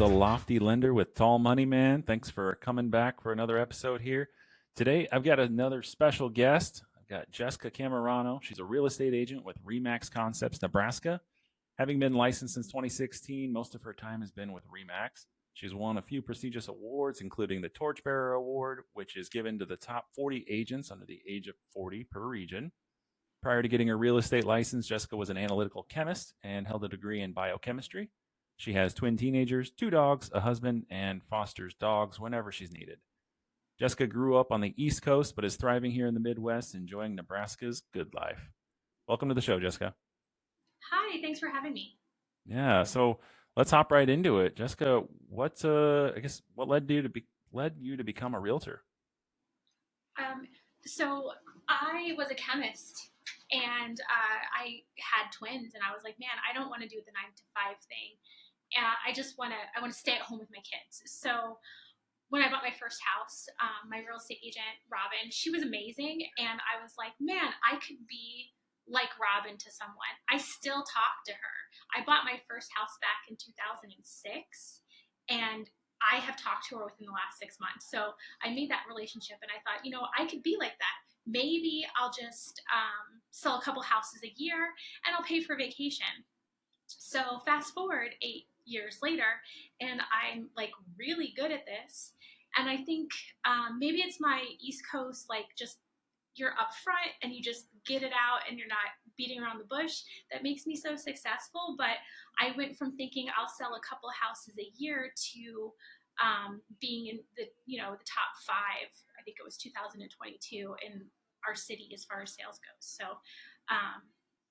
the lofty lender with tall money, man. Thanks for coming back for another episode here. Today, I've got another special guest. I've got Jessica Cammarano. She's a real estate agent with Remax Concepts Nebraska. Having been licensed since 2016, most of her time has been with Remax. She's won a few prestigious awards, including the Torchbearer Award, which is given to the top 40 agents under the age of 40 per region. Prior to getting her real estate license, Jessica was an analytical chemist and held a degree in biochemistry. She has twin teenagers, 2 dogs, a husband, and fosters dogs whenever she's needed. Jessica grew up on the East Coast, but is thriving here in the Midwest, enjoying Nebraska's good life. Welcome to the show, Jessica. Hi, thanks for having me. Yeah, so let's hop right into it. Jessica, what led you to become a realtor? Um, so I was a chemist and I had twins, and I was like, man, I don't want to do the 9 to 5 thing. I want to stay at home with my kids. So when I bought my first house, my real estate agent, Robin, she was amazing. And I was like, man, I could be like Robin to someone. I still talk to her. I bought my first house back in 2006, and I have talked to her within the last 6 months. So I made that relationship, and I thought, I could be like that. Maybe I'll just sell a couple houses a year and I'll pay for vacation. So fast forward 8 years later, and I'm like really good at this. And I think maybe it's my East Coast, like just you're upfront and you just get it out and you're not beating around the bush, that makes me so successful. But I went from thinking I'll sell a couple houses a year to being in the top 5. I think it was 2022 in our city as far as sales goes. So um,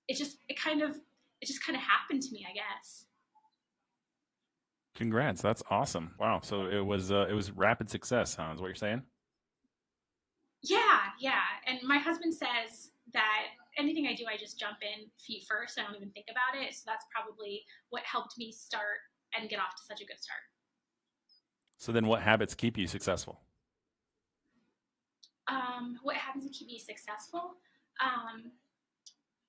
it just kind of happened to me, I guess. Congrats, that's awesome. Wow, so it was rapid success, huh? Is what you're saying? Yeah, yeah. And my husband says that anything I do, I just jump in feet first. I don't even think about it. So that's probably what helped me start and get off to such a good start. So then what habits keep you successful? What happens to keep me successful? Um,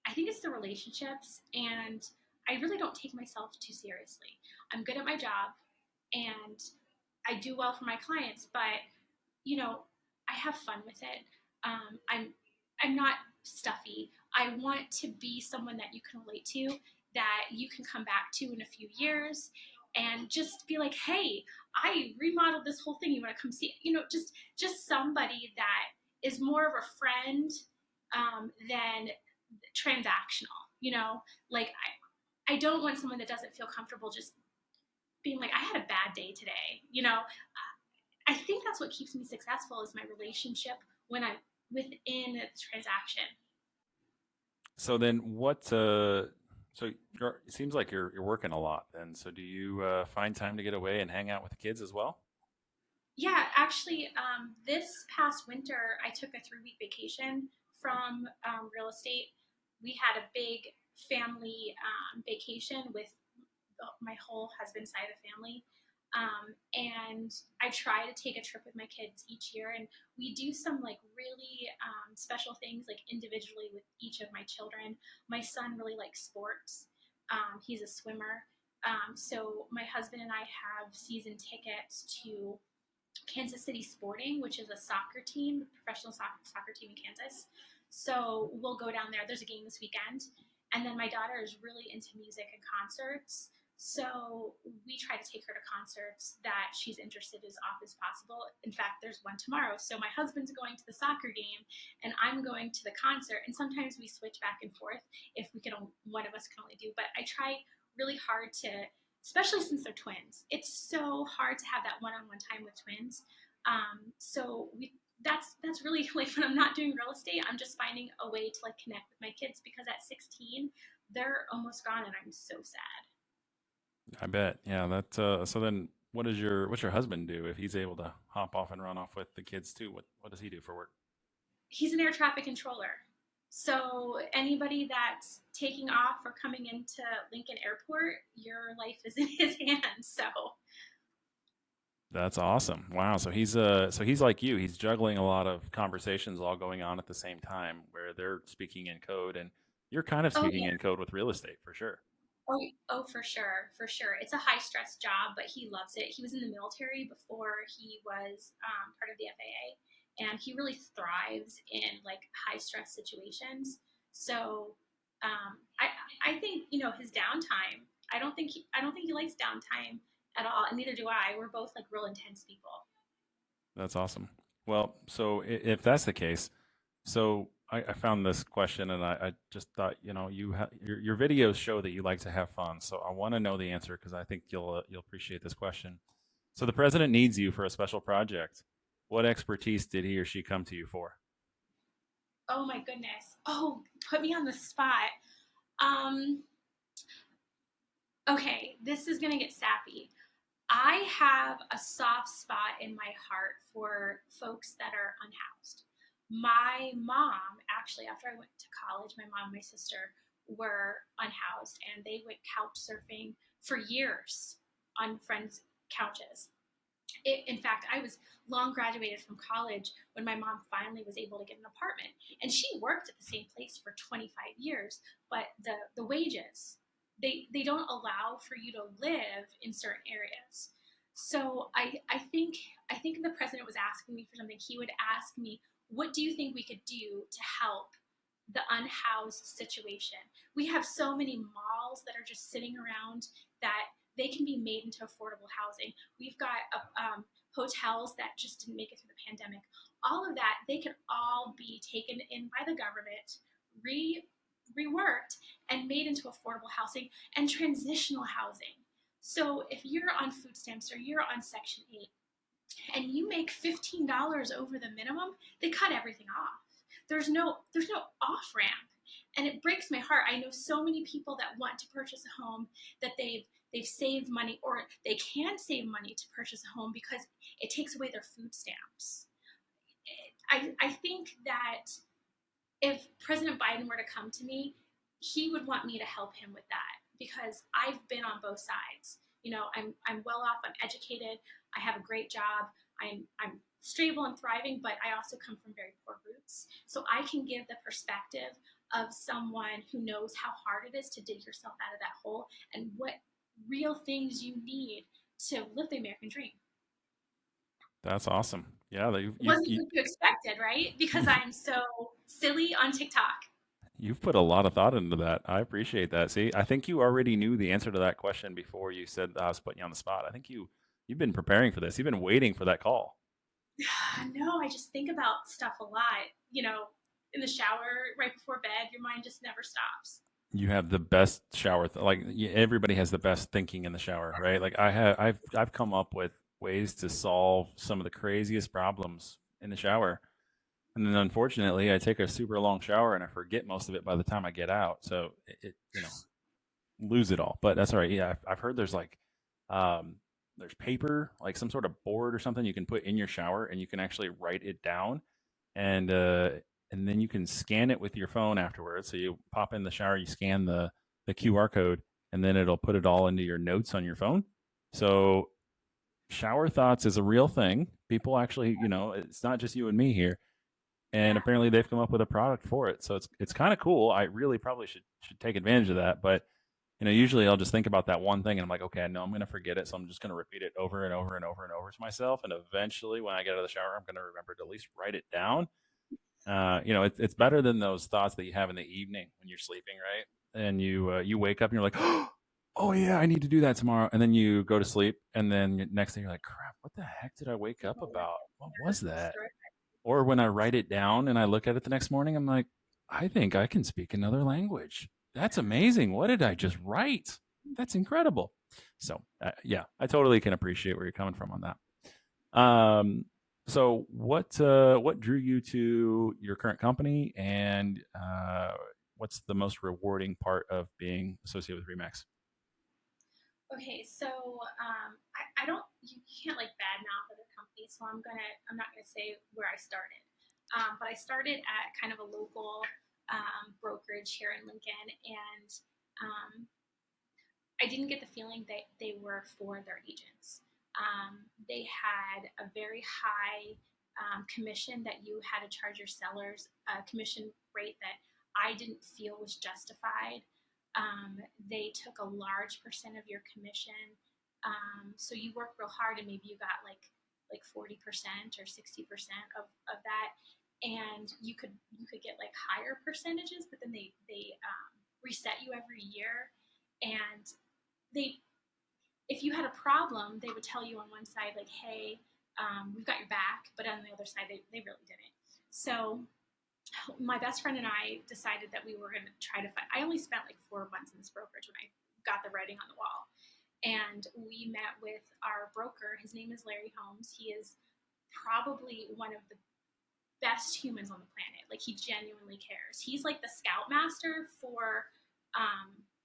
I think it's the relationships, and I really don't take myself too seriously. I'm good at my job, and I do well for my clients, but you know, I have fun with it. I'm not stuffy. I want to be someone that you can relate to, that you can come back to in a few years, and just be like, hey, I remodeled this whole thing. You want to come see? Just somebody that is more of a friend than transactional. Like I don't want someone that doesn't feel comfortable just being like, I had a bad day today. I think that's what keeps me successful is my relationship when I'm within the transaction. So then it seems like you're working a lot then. So do you find time to get away and hang out with the kids as well? Yeah, actually, this past winter, I took a 3-week vacation from real estate. We had a big family vacation with my whole husband side of the family. And I try to take a trip with my kids each year, and we do some like really special things, like individually with each of my children. My son really likes sports. He's a swimmer. So my husband and I have season tickets to Kansas City Sporting, which is a soccer team, professional soccer team in Kansas. So we'll go down there. There's a game this weekend. And then my daughter is really into music and concerts. So we try to take her to concerts that she's interested as often as possible. In fact, there's one tomorrow. So my husband's going to the soccer game and I'm going to the concert. And sometimes we switch back and forth if one of us can only do. But I try really hard to, especially since they're twins. It's so hard to have that one-on-one time with twins. That's really like when I'm not doing real estate, I'm just finding a way to like connect with my kids because at 16, they're almost gone and I'm so sad. I bet. Yeah, so then what's your husband do if he's able to hop off and run off with the kids too? What does he do for work? He's an air traffic controller. So anybody that's taking off or coming into Lincoln Airport, your life is in his hands. So That's awesome. Wow. So he's like you. He's juggling a lot of conversations all going on at the same time where they're speaking in code and you're kind of oh speaking yeah, in code with real estate for sure. Oh, for sure, for sure. It's a high stress job, but he loves it. He was in the military before he was part of the FAA, and he really thrives in like high stress situations. So I think his downtime. I don't think he likes downtime at all, and neither do I. We're both like real intense people. That's awesome. Well, so if that's the case, so I found this question and I just thought, your videos show that you like to have fun. So I want to know the answer because I think you'll appreciate this question. So the president needs you for a special project. What expertise did he or she come to you for? Oh my goodness. Oh, put me on the spot. Um, okay, this is gonna get sappy. I have a soft spot in my heart for folks that are unhoused. My mom, actually, after I went to college, my mom and my sister were unhoused and they went couch surfing for years on friends' couches. In fact, I was long graduated from college when my mom finally was able to get an apartment. And she worked at the same place for 25 years, but the wages, they don't allow for you to live in certain areas. So I think the president was asking me for something. He would ask me, what do you think we could do to help the unhoused situation? We have so many malls that are just sitting around that they can be made into affordable housing. We've got hotels that just didn't make it through the pandemic. All of that, they can all be taken in by the government, reworked, and made into affordable housing and transitional housing. So if you're on food stamps or you're on Section 8 and you make $15 over the minimum, they cut everything off. There's no off ramp. And it breaks my heart. I know so many people that want to purchase a home that they've saved money or they can save money to purchase a home because it takes away their food stamps. I think that if President Biden were to come to me, he would want me to help him with that because I've been on both sides. I'm well off, I'm educated, I have a great job, I'm stable and thriving, but I also come from very poor roots. So I can give the perspective of someone who knows how hard it is to dig yourself out of that hole and what real things you need to live the American dream. That's awesome. Yeah, It wasn't what you expected, right? Because I'm so silly on TikTok. you've put a lot of thought into that. I appreciate that. See, I think you already knew the answer to that question before you said I was putting you on the spot. I think you've been preparing for this. You've been waiting for that call. No, I just think about stuff a lot. In the shower, right before bed, your mind just never stops. You have the best shower. Everybody has the best thinking in the shower, right? Like I've come up with ways to solve some of the craziest problems in the shower. And then unfortunately, I take a super long shower and I forget most of it by the time I get out. So lose it all. But that's all right. Yeah, I've heard um, there's paper, like some sort of board or something you can put in your shower, and you can actually write it down, and uh, and then you can scan it with your phone afterwards. So you pop in the shower, you scan the QR code, and then it'll put it all into your notes on your phone. So shower thoughts is a real thing. People actually, it's not just you and me here. And Yeah. apparently they've come up with a product for it. So it's kind of cool. I really probably should take advantage of that. But usually I'll just think about that one thing and I'm like, okay, no, I'm going to forget it. So I'm just going to repeat it over and over and over and over to myself. And eventually when I get out of the shower, I'm going to remember to at least write it down. It's better than those thoughts that you have in the evening when you're sleeping, right? And you wake up and you're like, oh yeah, I need to do that tomorrow. And then you go to sleep. And then next day you're like, crap, what the heck did I wake up about? What was that? Or when I write it down and I look at it the next morning, I'm like, I think I can speak another language. That's amazing. What did I just write? That's incredible. So, yeah, I totally can appreciate where you're coming from on that. So what drew you to your current company, and what's the most rewarding part of being associated with Remax? Okay, so I don't you can't like badmouth other companies, so I'm not gonna say where I started, but I started at kind of a local brokerage here in Lincoln, and um, I didn't get the feeling that they were for their agents. They had a very high commission that you had to charge your sellers, a commission rate that I didn't feel was justified. they took a large percent of your commission. So you work real hard and maybe you got like 40% or 60% of that, and you could get like higher percentages, but then they reset you every year, and they if you had a problem, they would tell you on one side like, hey, we've got your back, but on the other side they really didn't. So my best friend and I decided that we were going to try to find. I only spent like 4 months in this brokerage when I got the writing on the wall. And we met with our broker. His name is Larry Holmes. He is probably one of the best humans on the planet. Like, he genuinely cares. He's like the scoutmaster for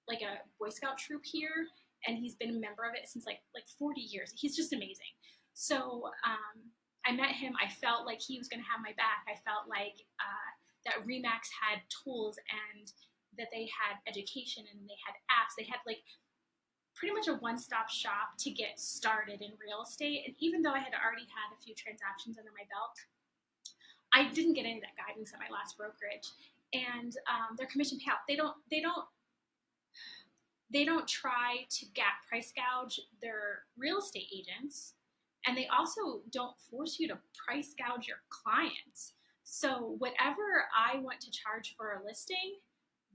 like a Boy Scout troop here, and he's been a member of it since like 40 years. He's just amazing. So I met him. I felt like he was going to have my back. I felt like that Remax had tools and that they had education and they had apps. They had like pretty much a one-stop shop to get started in real estate. And even though I had already had a few transactions under my belt, I didn't get any of that guidance at my last brokerage. And their commission payout, they don't try to price gouge their real estate agents, and they also don't force you to price gouge your clients. So whatever I want to charge for a listing,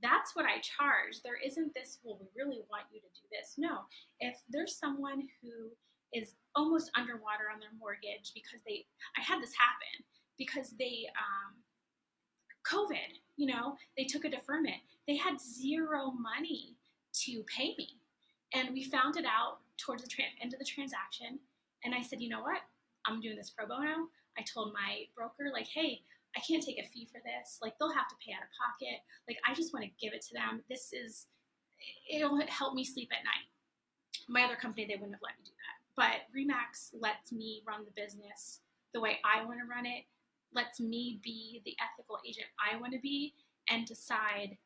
that's what I charge. There isn't this, well, we really want you to do this. No, if there's someone who is almost underwater on their mortgage because I had this happen because they, COVID, they took a deferment. They had zero money to pay me. And we found it out towards the end of the transaction. And I said, you know what? I'm doing this pro bono. I told my broker, like, hey, I can't take a fee for this. Like, they'll have to pay out of pocket. Like, I just want to give it to them. It'll help me sleep at night. My other company, they wouldn't have let me do that. But Remax lets me run the business the way I want to run it, lets me be the ethical agent I want to be, and decide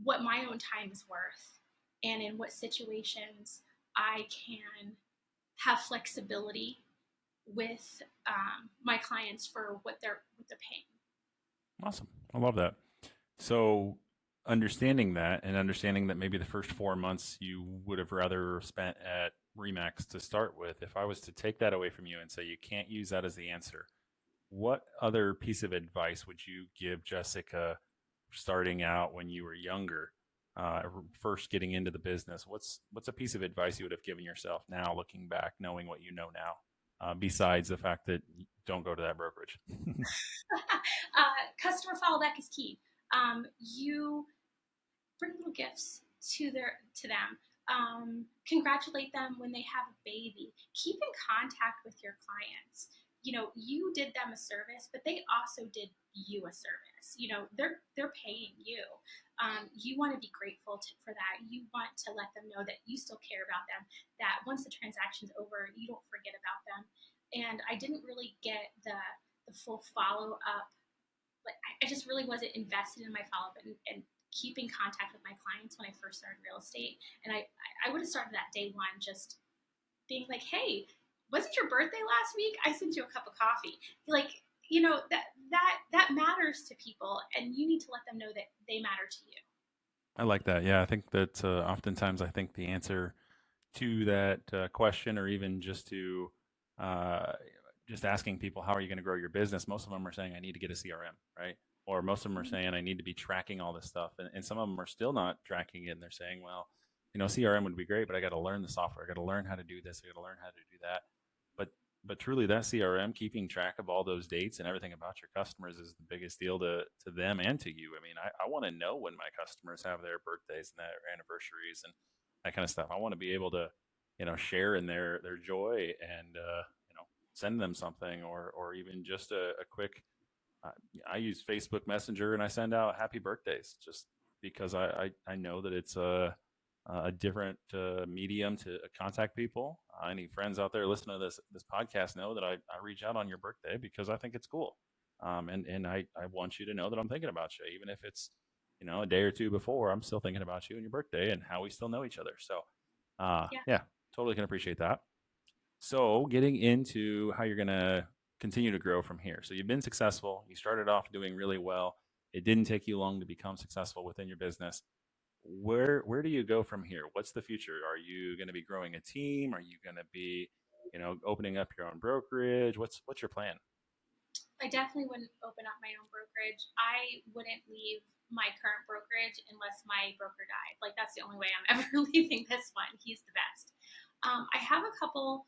what my own time is worth and in what situations I can have flexibility with my clients for what they're paying. Awesome. I love that. So understanding that and understanding that maybe the first 4 months you would have rather spent at Remax to start with, if I was to take that away from you and say you can't use that as the answer, what other piece of advice would you give Jessica starting out when you were younger, first getting into the business? What's a piece of advice you would have given yourself now, looking back, knowing what you know now, besides the fact that you don't go to that brokerage? Customer follow back is key. You bring little gifts to them. Congratulate them when they have a baby. Keep in contact with your clients. You did them a service, but they also did you a service. They're paying you. You want to be grateful for that. You want to let them know that you still care about them, that once the transaction's over, you don't forget about them. And I didn't really get the full follow-up. Like, I just really wasn't invested in my follow-up and keeping contact with my clients when I first started real estate. And I would have started that day one just being like, hey, wasn't your birthday last week? I sent you a cup of coffee. Like, that matters to people, and you need to let them know that they matter to you. I like that. Yeah, I think that oftentimes I think the answer to that question, or even just asking people, how are you going to grow your business? Most of them are saying, I need to get a CRM, right? Or most of them are saying, I need to be tracking all this stuff. And some of them are still not tracking it. And they're saying, well, CRM would be great, but I got to learn the software. I got to learn how to do this. I got to learn how to do that. But truly, that CRM, keeping track of all those dates and everything about your customers, is the biggest deal to them and to you. I mean, I want to know when my customers have their birthdays and their anniversaries and that kind of stuff. I want to be able to, share in their joy and, send them something, or even just a quick, I use Facebook Messenger and I send out happy birthdays just because I know that it's a different medium to contact people. Any friends out there listening to this podcast know that I reach out on your birthday because I think it's cool. And I want you to know that I'm thinking about you, even if it's, a day or two before. I'm still thinking about you and your birthday and how we still know each other. So yeah, totally can appreciate that. So getting into how you're going to continue to grow from here. So you've been successful. You started off doing really well. It didn't take you long to become successful within your business. where do you go from here? What's the future? Are you going to be growing a team? Are you going to be, opening up your own brokerage? What's your plan? I definitely wouldn't open up my own brokerage. I wouldn't leave my current brokerage unless my broker died. Like that's the only way I'm ever leaving this one. He's the best. I have a couple.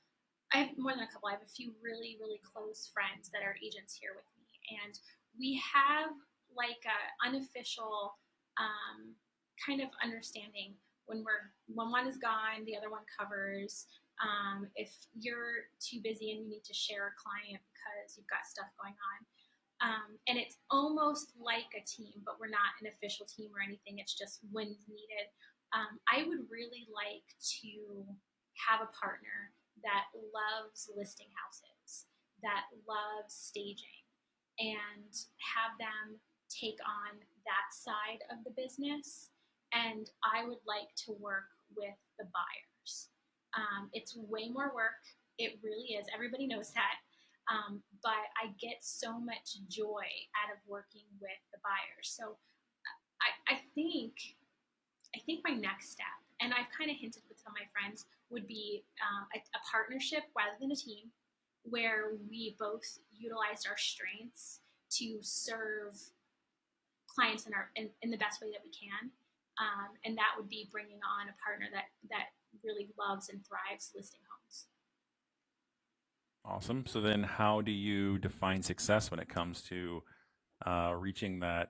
I have more than a couple. I have a few really, really close friends that are agents here with me, and we have like a unofficial um, kind of understanding when one is gone, the other one covers. If you're too busy and you need to share a client because you've got stuff going on, and it's almost like a team, but we're not an official team or anything. It's just when needed. I would really like to have a partner that loves listing houses, that loves staging, and have them take on that side of the business. And I would like to work with the buyers. It's way more work. It really is. Everybody knows that. But I get so much joy out of working with the buyers. So I think my next step, and I've kind of hinted with some of my friends, would be a partnership rather than a team, where we both utilized our strengths to serve clients in the best way that we can. And that would be bringing on a partner that really loves and thrives listing homes. Awesome. So then, how do you define success when it comes to reaching that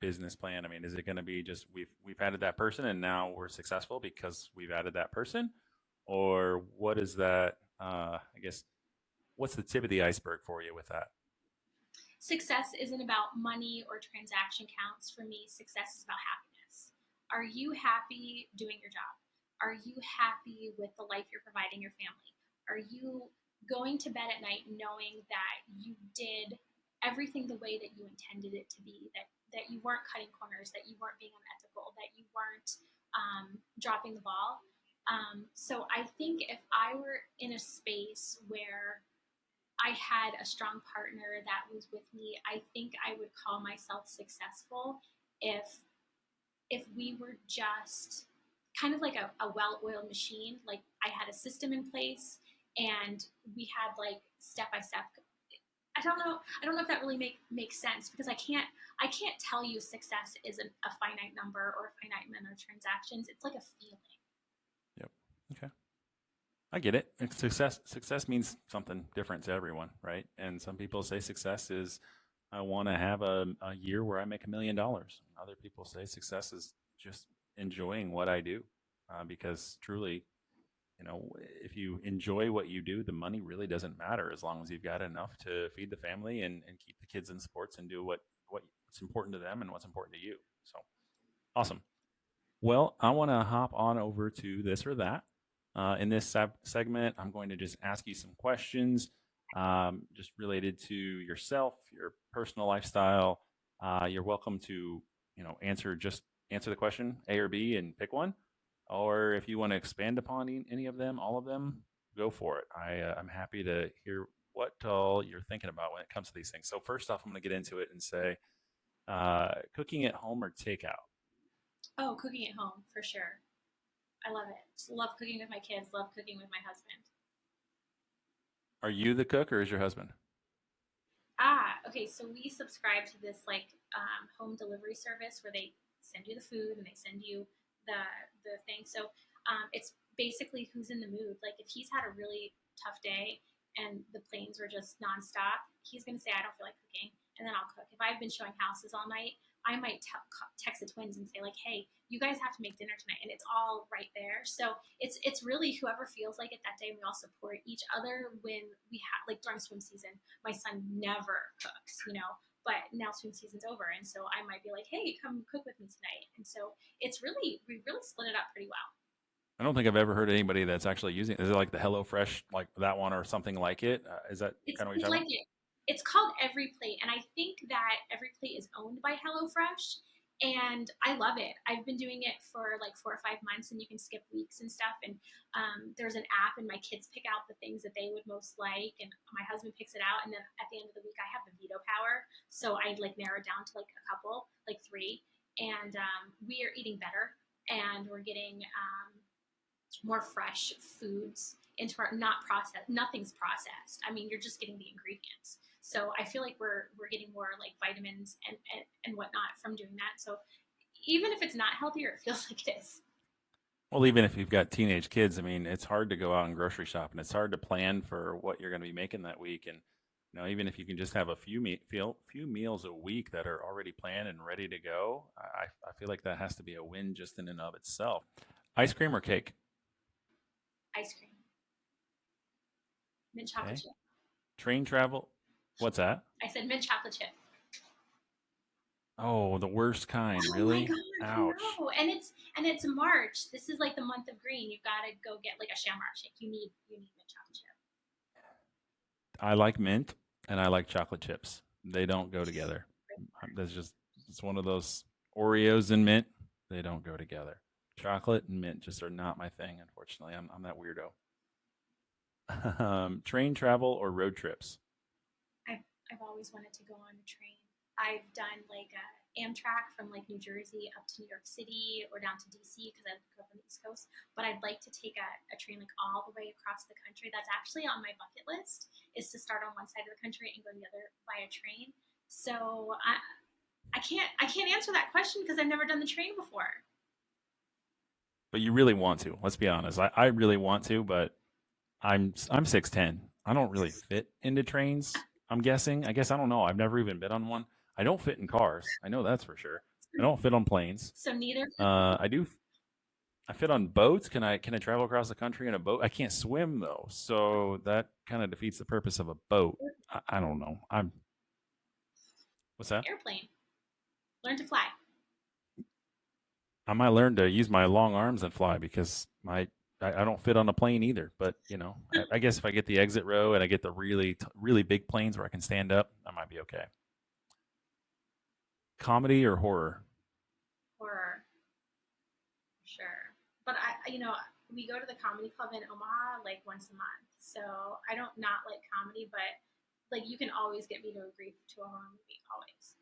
business plan? I mean, is it going to be just we've added that person and now we're successful because we've added that person, or what is that? I guess what's the tip of the iceberg for you with that? Success isn't about money or transaction counts. For me, success is about happiness. Are you happy doing your job? Are you happy with the life you're providing your family? Are you going to bed at night knowing that you did everything the way that you intended it to be, that you weren't cutting corners, that you weren't being unethical, that you weren't dropping the ball? So I think if I were in a space where I had a strong partner that was with me, I think I would call myself successful if if we were just kind of like a well-oiled machine. Like I had a system in place and we had like step by step. I don't know if that really makes sense, because I can't tell you success isn't a finite number or a finite amount of transactions. It's like a feeling. Yep. Okay. I get it. And success means something different to everyone, right? And some people say success is I want to have a year where I make $1 million. Other people say success is just enjoying what I do, because truly, if you enjoy what you do, the money really doesn't matter as long as you've got enough to feed the family and keep the kids in sports and do what's important to them and what's important to you. So awesome. Well, I want to hop on over to this or that. In this segment, I'm going to just ask you some questions, just related to yourself, your personal lifestyle. You're welcome to, answer the question A or B and pick one, or if you want to expand upon any of them, all of them, go for it. I'm happy to hear what all you're thinking about when it comes to these things. So first off, I'm going to get into it and say, cooking at home or takeout. Oh, cooking at home for sure. I love it. Just love cooking with my kids. Love cooking with my husband. Are you the cook or is your husband? Okay. So we subscribe to this like home delivery service where they send you the food and they send you the the thing. So it's basically who's in the mood. Like if he's had a really tough day and the planes were just nonstop, he's gonna say I don't feel like cooking, and then I'll cook. If I've been showing houses all night, I might text the twins and say like, hey, you guys have to make dinner tonight, and it's all right there. So it's really whoever feels like it that day. We all support each other when we have like during swim season. My son never cooks. But now swim season's over, and so I might be like, hey, come cook with me tonight. And so we really split it up pretty well. I don't think I've ever heard anybody that's actually using it. Is it like the HelloFresh, like that one or something like it? Is that It's kind of what you're we talking like it. It's called Every Plate, and I think that Every Plate is owned by HelloFresh, and I love it. I've been doing it for like 4 or 5 months, and you can skip weeks and stuff. And there's an app, and my kids pick out the things that they would most like, and my husband picks it out. And then at the end of the week, I have the veto power, so I like narrow it down to like a couple, like three, and we are eating better. and we're getting more fresh foods into our, not processed. Nothing's processed. I mean, you're just getting the ingredients. So I feel like we're getting more like vitamins and whatnot from doing that. So even if it's not healthier, it feels like it is. Well, even if you've got teenage kids, I mean, it's hard to go out and grocery shop, and it's hard to plan for what you're going to be making that week. And even if you can just have a few meals a week that are already planned and ready to go, I feel like that has to be a win just in and of itself. Ice cream or cake? Ice cream, mint chocolate Okay. chip. Train travel. What's that? I said mint chocolate chip. Oh, the worst kind, Oh my really? god, Ouch. no! And it's March. This is like the month of green. You've got to go get like a Shamrock shake. You need mint chocolate chip. I like mint and I like chocolate chips. They don't go together. It's one of those Oreos and mint. They don't go together. Chocolate and mint just are not my thing, unfortunately. I'm that weirdo. Train travel or road trips? I've always wanted to go on a train. I've done like a Amtrak from like New Jersey up to New York City or down to DC because I grew up on the East Coast. But I'd like to take a train like all the way across the country. That's actually on my bucket list, is to start on one side of the country and go the other by a train. So I can't answer that question because I've never done the train before. But you really want to. Let's be honest. I really want to, but I'm 6'10". I don't really fit into trains. I'm guessing. I guess I don't know. I've never even been on one. I don't fit in cars. I know that's for sure. I don't fit on planes. So neither. I do. I fit on boats. Can I travel across the country in a boat? I can't swim though, so that kind of defeats the purpose of a boat. I don't know. What's that? Airplane. Learn to fly. I might learn to use my long arms and fly because I don't fit on a plane either. But I guess if I get the exit row and I get the really big planes where I can stand up, I might be okay. Comedy or horror? Horror, sure. But we go to the comedy club in Omaha like once a month. So I don't not like comedy, but like you can always get me to agree to a horror movie, always.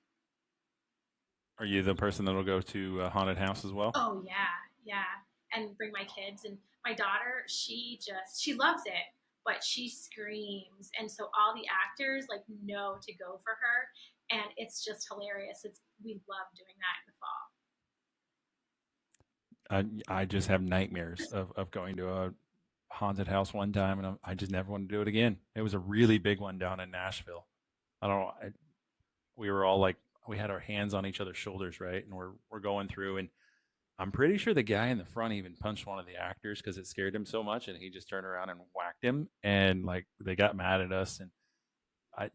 Are you the person that'll go to a haunted house as well? Oh yeah, yeah. And bring my kids and my daughter. She loves it, but she screams, and so all the actors like know to go for her, and it's just hilarious. We love doing that in the fall. I just have nightmares of going to a haunted house one time, and I just never want to do it again. It was a really big one down in Nashville. I don't know. We were all like, we had our hands on each other's shoulders, right? And we're going through, and I'm pretty sure the guy in the front even punched one of the actors because it scared him so much, and he just turned around and whacked him, and like they got mad at us, and I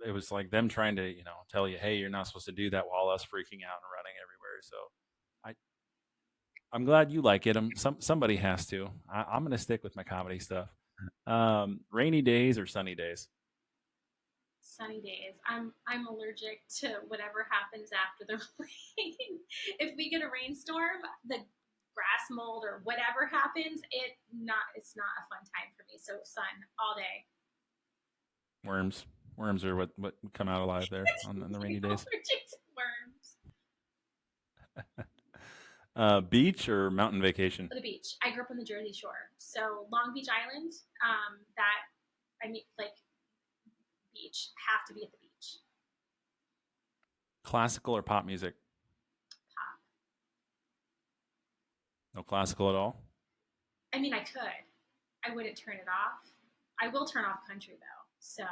it was like them trying to tell you, hey, you're not supposed to do that, while us freaking out and running everywhere. So I I'm glad you like it. Somebody has to. I'm going to stick with my comedy stuff. Rainy days or sunny days? Sunny days. I'm allergic to whatever happens after the rain. If we get a rainstorm, the grass mold or whatever happens, it's not a fun time for me. So sun all day. Worms. Worms are what come out alive there on the rainy days. Allergic to worms. Beach or mountain vacation? The beach. I grew up on the Jersey Shore, so Long Beach Island. That I mean, like beach, have to be at the beach. Classical or pop music? Pop. No classical at all? I mean, I could. I wouldn't turn it off. I will turn off country though. So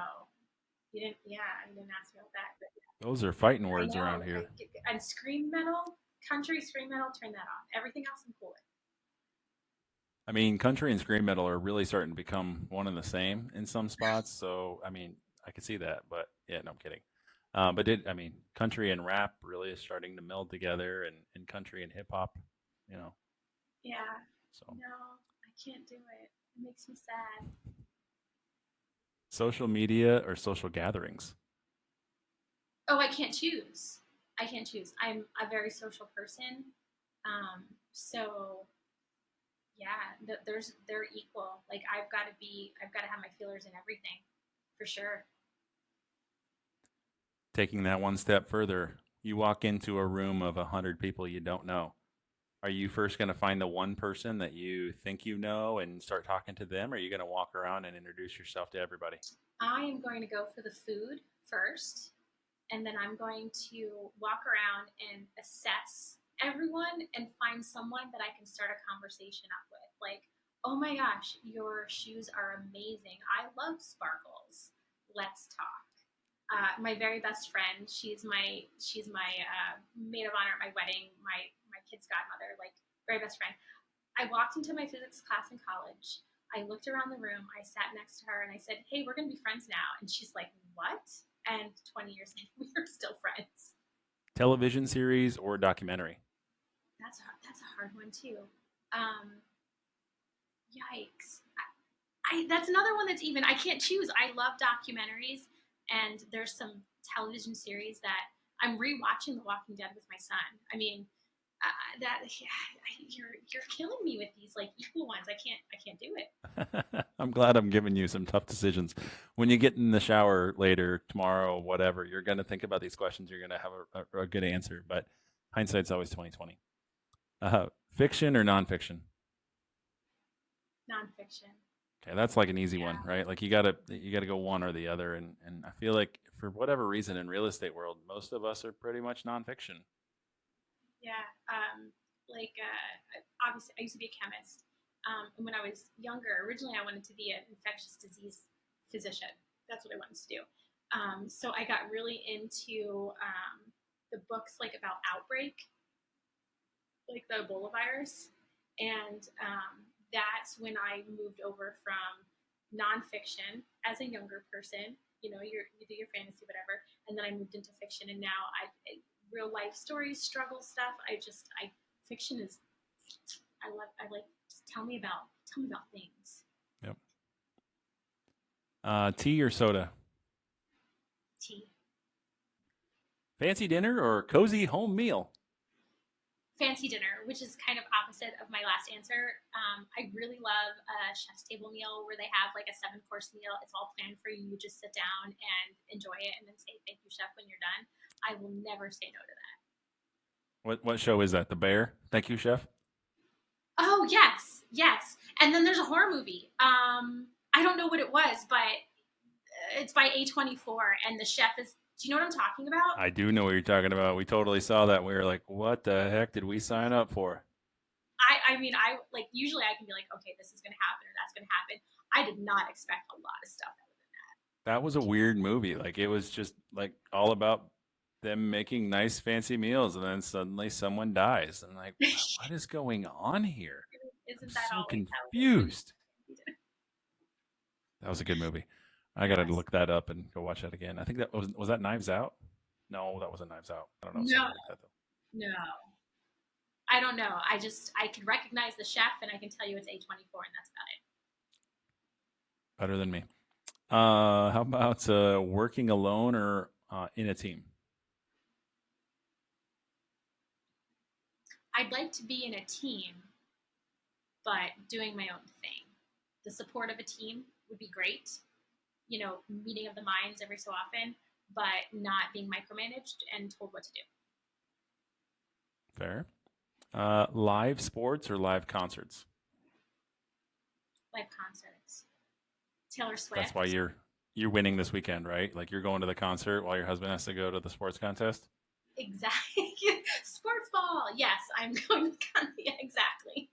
you didn't. Yeah, you didn't ask me about that. But Those are fighting I words know. around here. And scream metal, country scream metal, turn that off. Everything else I'm cool with. I mean, country and scream metal are really starting to become one and the same in some spots. So, I mean, I can see that, but yeah, no, I'm kidding. I mean, country and rap really is starting to meld together, and country and hip hop, you know. Yeah. So, No, I can't do it. It makes me sad. social media or social gatherings? Oh, I can't choose. I can't choose. I'm a very social person. So yeah, they're equal. Like I've got to have my feelers in everything, for sure. Taking that one step further, you walk into a room of 100 people you don't know. Are you first going to find the one person that you think you know and start talking to them? Or are you going to walk around and introduce yourself to everybody? I am going to go for the food first, and then I'm going to walk around and assess everyone and find someone that I can start a conversation up with. Like, oh my gosh, your shoes are amazing. I love sparkles. Let's talk. My very best friend, she's my maid of honor at my wedding, my kid's godmother, like very best friend. I walked into my physics class in college. I looked around the room. I sat next to her and I said, "Hey, we're going to be friends now." And she's like, "What?" And 20 years later, we are still friends. Television series or documentary? That's a hard one too. Um, Yikes! That's another one that's even. I can't choose. I love documentaries, and there's some television series that I'm rewatching The Walking Dead with my son. I mean, that yeah, you're killing me with these like equal ones. I can't do it. I'm glad I'm giving you some tough decisions. When you get in the shower later, tomorrow, whatever, you're going to think about these questions. You're going to have a good answer, but hindsight's always 2020. Fiction or nonfiction? Nonfiction. Okay, that's like an easy one, Yeah. right? Like you gotta go one or the other, and I feel like for whatever reason in real estate world, most of us are pretty much nonfiction. Yeah. Obviously, I used to be a chemist. And when I was younger, originally I wanted to be an infectious disease physician. That's what I wanted to do. So I got really into the books like about outbreak, like the Ebola virus, and that's when I moved over from nonfiction as a younger person. You do your fantasy, whatever, and then I moved into fiction, and now I real life stories, struggle stuff. I fiction is I like just tell me about things. Yep. Tea or soda? Tea. Fancy dinner or cozy home meal? Fancy dinner, which is kind of opposite of my last answer. I really love a chef's table meal where they have like a 7 course meal. It's all planned for you. You just sit down and enjoy it and then say thank you, chef, when you're done. I will never say no to that. What show is that? The Bear. Thank you, chef. Oh, yes, yes. And then there's a horror movie. I don't know what it was, but it's by A24, and the chef is. Do you know what I'm talking about? I do know what you're talking about. We totally saw that. We were like, what the heck did we sign up for? I mean, I like usually I can be like, okay, this is going to happen or that's going to happen. I did not expect a lot of stuff out of That was a weird movie. Like it was just like all about them making nice fancy meals, and then suddenly someone dies. And like, it. what is going on here? I'm Isn't that so always how it is? confused. That was a good movie. I It gotta was. look that up and go watch that again. I think that was that Knives Out? No, that wasn't Knives Out. I don't know, No, something like that though. no. I don't know. I could recognize the chef and I can tell you it's A24 and that's about it. Better than me. How about working alone or in a team? I'd like to be in a team, but doing my own thing. The support of a team would be great. Meeting of the minds every so often, but not being micromanaged and told what to do. Fair. Live sports or live concerts? Live concerts. Taylor That's why Swift. you're winning this weekend, right? Like you're going to the concert while your husband has to go to the sports contest. Exactly. Sports ball. Yes, I'm going to. Yeah, exactly.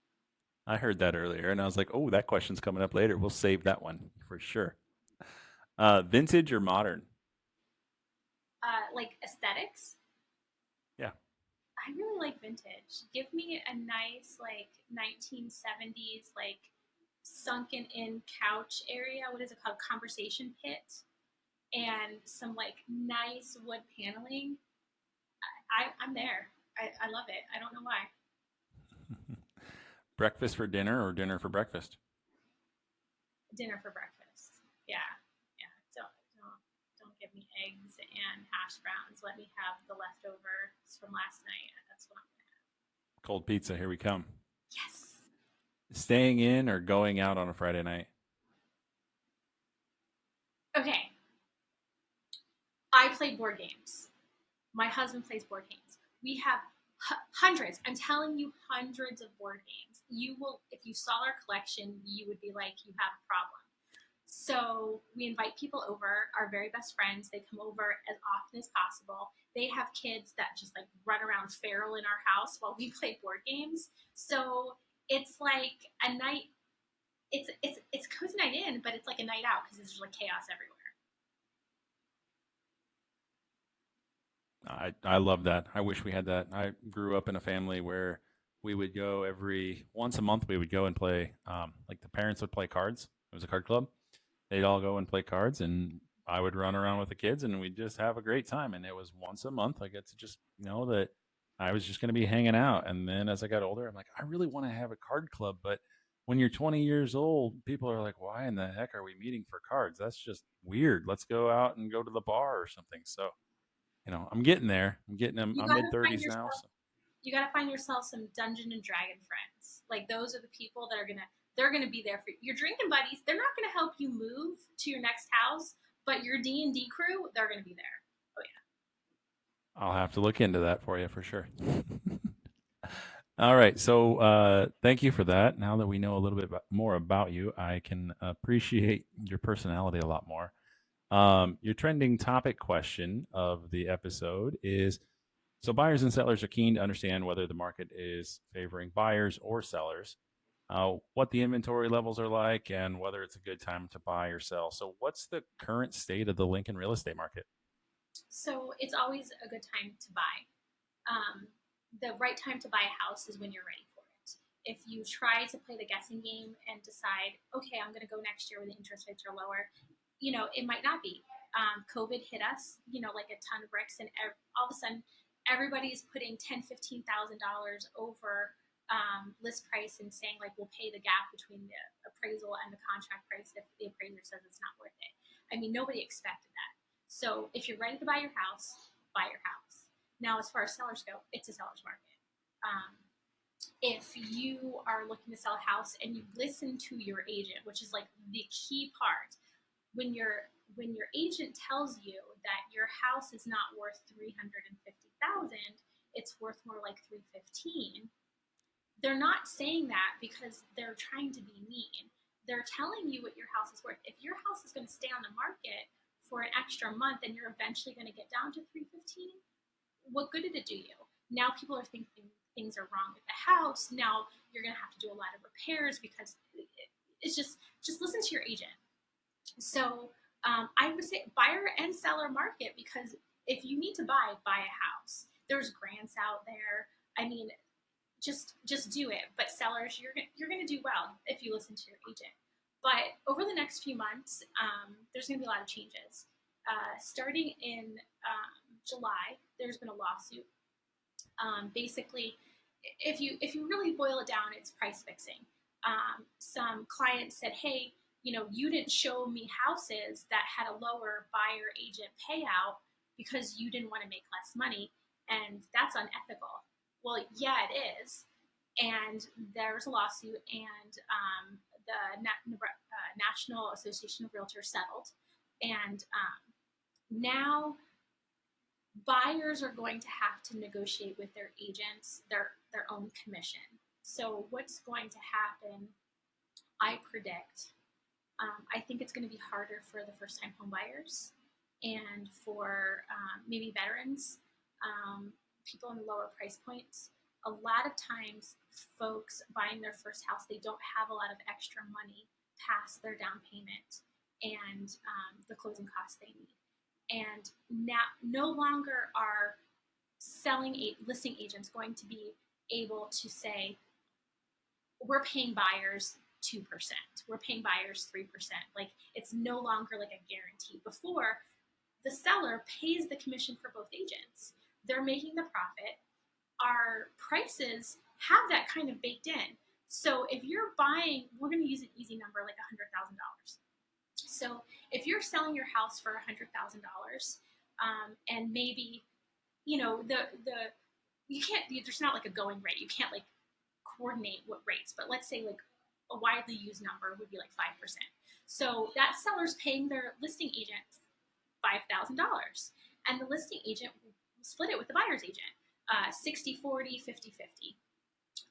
I heard that earlier, and I was like, "Oh, that question's coming up later. We'll save that one for sure." Vintage or modern? Like aesthetics. Yeah, I really like vintage. Give me a nice like 1970s like sunken in couch area. What is it called? Conversation pit and some like nice wood paneling. I'm there. I love it. I don't know why. breakfast for dinner or dinner for breakfast? Dinner for breakfast. Yeah, yeah. Don't give me eggs and hash browns. Let me have the leftovers from last night. That's what I'm gonna Cold pizza, here we come. have. Yes. Staying in or going out on a Friday night? Okay. I play board games. My husband plays board games. We have Hundreds. I'm telling you, hundreds of board games. You will, if you saw our collection, you would be like, you have a problem. So we invite people over, our very best friends. They come over as often as possible. They have kids that just like run around feral in our house while we play board games. So it's like a night. It's cozy night in, but it's like a night out because there's just like chaos everywhere. I love that. I wish we had that. I grew up in a family where we would go every once a month. We would go and play. Like the parents would play cards. It was a card club. They'd all go and play cards, and I would run around with the kids, and we'd just have a great time. And it was once a month. I get to just know that I was just going to be hanging out. And then as I got older, I'm like, I really want to have a card club, but when you're 20 years old, people are like, why in the heck are we meeting for cards? That's just weird. Let's go out and go to the bar or something. So I'm getting there. I'm getting them. You I'm gotta mid find 30s now. yourself. So. You gotta find yourself some Dungeon and Dragon friends. Like those are the people that are gonna. They're gonna be there for you. Your drinking buddies. They're not gonna help you move to your next house, but your D&D crew, they're gonna be there. Oh yeah. I'll have to look into that for you for sure. All right. So thank you for that. Now that we know a little bit more about you, I can appreciate your personality a lot more. Your trending topic question of the episode is, so buyers and sellers are keen to understand whether the market is favoring buyers or sellers, what the inventory levels are like, and whether it's a good time to buy or sell. So what's the current state of the Lincoln real estate market? So it's always a good time to buy. The right time to buy a house is when you're ready for it. If you try to play the guessing game and decide, okay, I'm going to go next year when the interest rates are lower, it might not be. COVID hit us, like a ton of bricks, and all of a sudden, everybody's putting $10,000, $15,000 over list price and saying like we'll pay the gap between the appraisal and the contract price if the appraiser says it's not worth it. I mean, nobody expected that. So if you're ready to buy your house, buy your house. Now, as far as sellers go, it's a seller's market. If you are looking to sell a house and you listen to your agent, which is like the key part, when your agent tells you that your house is not worth $350,000, it's worth more like $315,000. They're not saying that because they're trying to be mean. They're telling you what your house is worth. If your house is going to stay on the market for an extra month and you're eventually going to get down to $315,000, what good did it do you? Now people are thinking things are wrong with the house. Now you're going to have to do a lot of repairs because it's just listen to your agent. So I would say buyer and seller market, because if you need to buy a house. There's grants out there. I mean, just do it. But sellers, you're going to do well if you listen to your agent. But over the next few months, there's going to be a lot of changes. Starting in July, there's been a lawsuit. Basically, if you really boil it down, it's price fixing. Some clients said, hey, you didn't show me houses that had a lower buyer agent payout because you didn't want to make less money, and that's unethical. Well, yeah, it is. And there's a lawsuit, and the National Association of Realtors settled. And now buyers are going to have to negotiate with their agents their own commission. So what's going to happen, I predict, I think it's going to be harder for the first-time home buyers and for maybe veterans, people in the lower price points. A lot of times, folks buying their first house, they don't have a lot of extra money past their down payment and the closing costs they need. And now, no longer are listing agents going to be able to say, we're paying buyers 2%, we're paying buyers 3%. Like, it's no longer like a guarantee. Before, the seller pays the commission for both agents. They're making the profit. Our prices have that kind of baked in. So if you're buying, we're going to use an easy number like $100,000. So if you're selling your house for $100,000, and maybe, you can't, there's not like a going rate. You can't like coordinate what rates, but let's say like a widely used number would be like 5%. So that seller's paying their listing agent $5,000, and the listing agent will split it with the buyer's agent. 60-40, 50-50,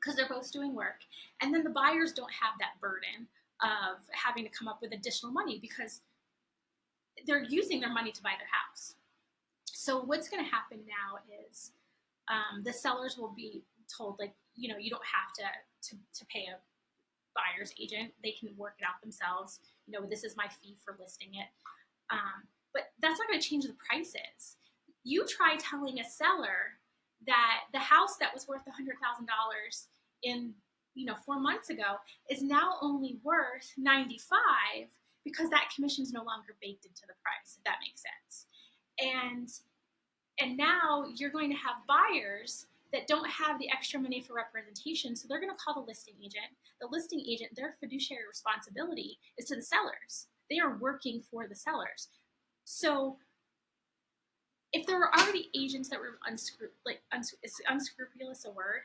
because they're both doing work. And then the buyers don't have that burden of having to come up with additional money because they're using their money to buy their house. So what's going to happen now is the sellers will be told, like, you don't have to pay a buyer's agent. They can work it out themselves. This is my fee for listing it. But that's not going to change the prices. You try telling a seller that the house that was worth $100,000 in 4 months ago is now only worth $95,000 because that commission is no longer baked into the price, if that makes sense. And now you're going to have buyers that don't have the extra money for representation, so they're going to call the listing agent. The listing agent, their fiduciary responsibility is to the sellers. They are working for the sellers. So if there were already agents that were is unscrupulous a word?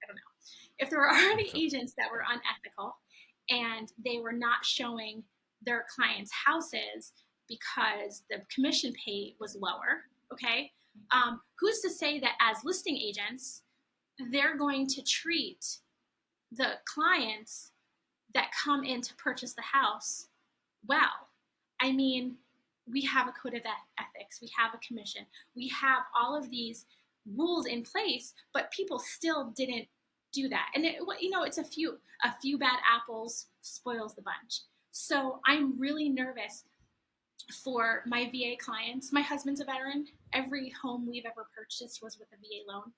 I don't know. If there were already agents that were unethical and they were not showing their clients' houses because the commission pay was lower, okay? Who's to say that as listing agents, they're going to treat the clients that come in to purchase the house well? I mean, we have a code of ethics, we have a commission, we have all of these rules in place, but people still didn't do that. And it's a few bad apples spoils the bunch. So I'm really nervous for my VA clients. My husband's a veteran. Every home we've ever purchased was with a VA loan.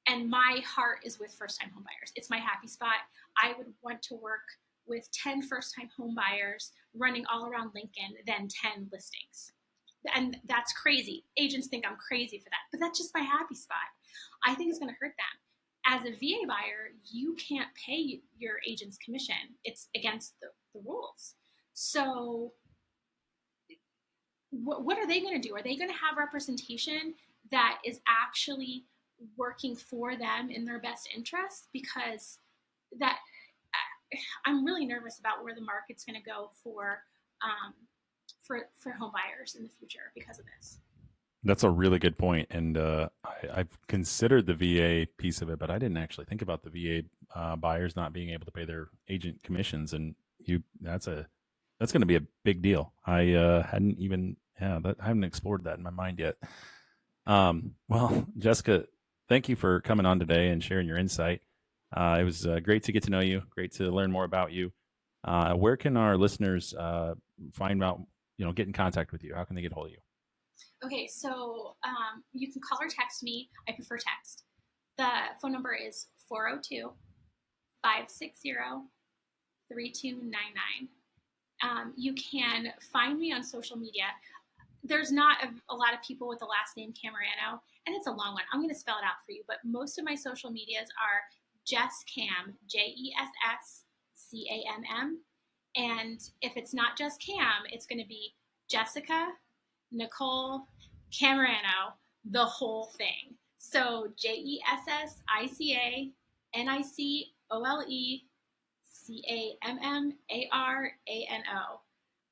And my heart is with first-time home buyers. It's my happy spot. I would want to work with 10 first-time home buyers running all around Lincoln than 10 listings. And that's crazy. Agents think I'm crazy for that, but that's just my happy spot. I think it's going to hurt them. As a VA buyer, you can't pay your agent's commission. It's against the rules. So what are they going to do? Are they going to have representation that is actually working for them in their best interest? Because I'm really nervous about where the market's going to go for home buyers in the future because of this. That's a really good point. And I've considered the VA piece of it, but I didn't actually think about the VA buyers not being able to pay their agent commissions. And that's going to be a big deal. I haven't explored that in my mind yet. Well, Jessica, thank you for coming on today and sharing your insight. It was great to get to know you, great to learn more about you. Where can our listeners find out, get in contact with you? How can they get a hold of you? Okay, so you can call or text me. I prefer text. The phone number is 402-560-3299. You can find me on social media. There's not a lot of people with the last name Cammarano, and it's a long one. I'm going to spell it out for you, but most of my social medias are Jess Cam, JessCamm. And if it's not Jess Cam, it's going to be Jessica Nicole Cammarano, the whole thing. So JessicCammarano.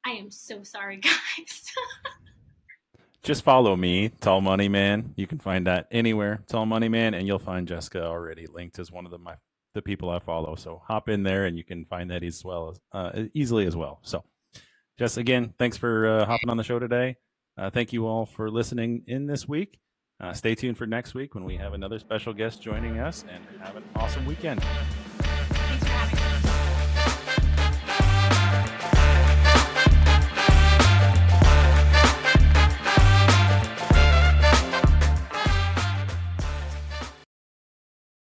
I am so sorry, guys. Just follow me, Tall Money Man. You can find that anywhere, Tall Money Man, and you'll find Jessica already linked as one of the people I follow. So hop in there, and you can find that easily as well. So, Jess, again, thanks for hopping on the show today. Thank you all for listening in this week. Stay tuned for next week when we have another special guest joining us, and have an awesome weekend.